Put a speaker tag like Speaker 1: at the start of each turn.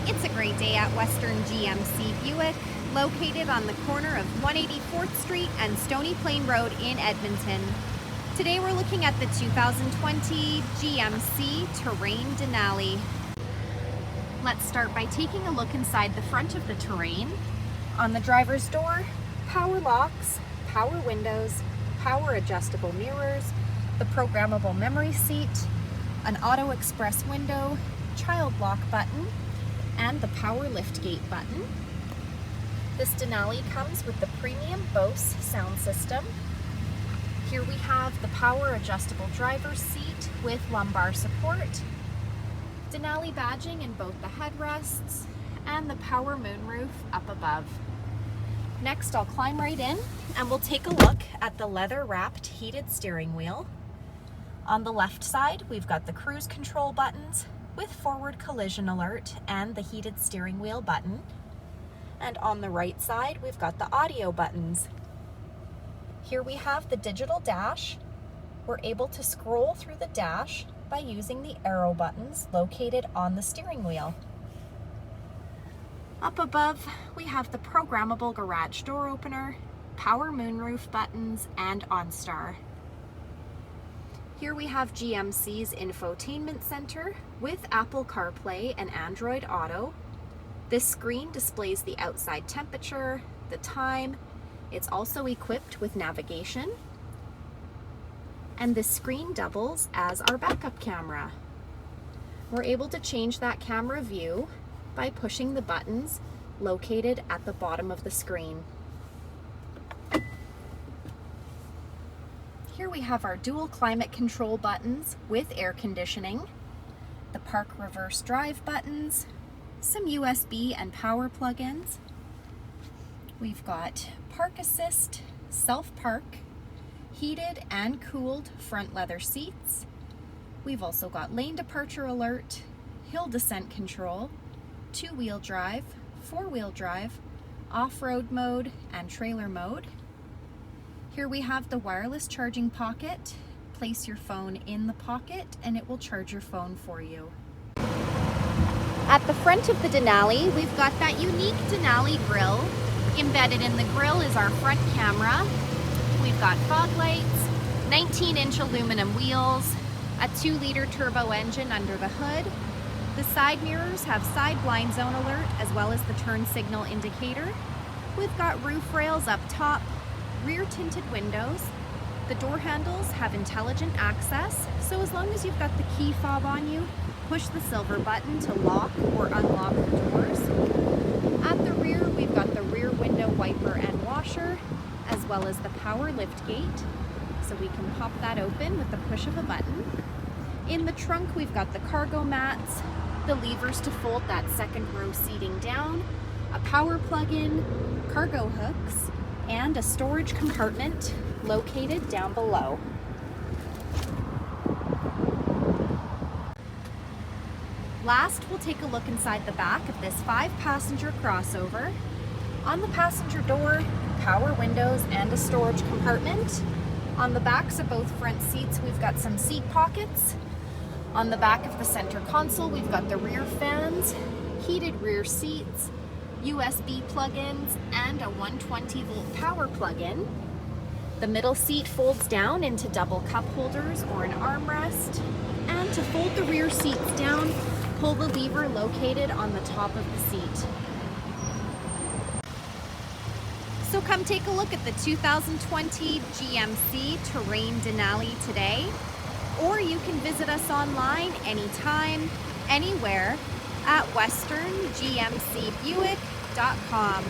Speaker 1: It's a great day at Western GMC Buick, located on the corner of 184th Street and Stony Plain Road in Edmonton. Today we're looking at the 2020 GMC Terrain Denali. Let's start by taking a look inside the front of the Terrain. On the driver's door, power locks, power windows, power adjustable mirrors, the programmable memory seat, an auto express window, child lock button, and the power liftgate button. This Denali comes with the premium Bose sound system. Here we have the power adjustable driver's seat with lumbar support, Denali badging in both the headrests, and the power moonroof up above. Next, I'll climb right in and we'll take a look at the leather-wrapped heated steering wheel. On the left side, we've got the cruise control buttons with forward collision alert and the heated steering wheel button. And on the right side, we've got the audio buttons. Here we have the digital dash. We're able to scroll through the dash by using the arrow buttons located on the steering wheel. Up above, we have the programmable garage door opener, power moonroof buttons, and OnStar. Here we have GMC's infotainment center with Apple CarPlay and Android Auto. This screen displays the outside temperature, the time. It's also equipped with navigation. And this screen doubles as our backup camera. We're able to change that camera view by pushing the buttons located at the bottom of the screen. Here we have our dual climate control buttons with air conditioning, the park reverse drive buttons, some USB and power plug-ins. We've got park assist, self-park, heated and cooled front leather seats. We've also got lane departure alert, hill descent control, two-wheel drive, four-wheel drive, off-road mode, and trailer mode. Here we have the wireless charging pocket. Place your phone in the pocket and it will charge your phone for you. At the front of the Denali, we've got that unique Denali grille. Embedded in the grille is our front camera. We've got fog lights, 19-inch aluminum wheels, a 2-liter turbo engine under the hood. The side mirrors have side blind zone alert as well as the turn signal indicator. We've got roof rails up top, rear tinted windows. The door handles have intelligent access, so as long as you've got the key fob on you, push the silver button to lock or unlock the doors. At the rear, we've got the rear window wiper and washer, as well as the power lift gate, so we can pop that open with the push of a button. In the trunk, we've got the cargo mats, the levers to fold that second row seating down, a power plug-in, cargo hooks, and a storage compartment located down below. Last, we'll take a look inside the back of this 5-passenger crossover. On the passenger door, power windows and a storage compartment. On the backs of both front seats, we've got some seat pockets. On the back of the center console, we've got the rear fans, heated rear seats, USB plug-ins, and a 120-volt power plug-in. The middle seat folds down into double cup holders or an armrest. And to fold the rear seats down, pull the lever located on the top of the seat. So come take a look at the 2020 GMC Terrain Denali today, or you can visit us online anytime, anywhere at westerngmcbuick.com.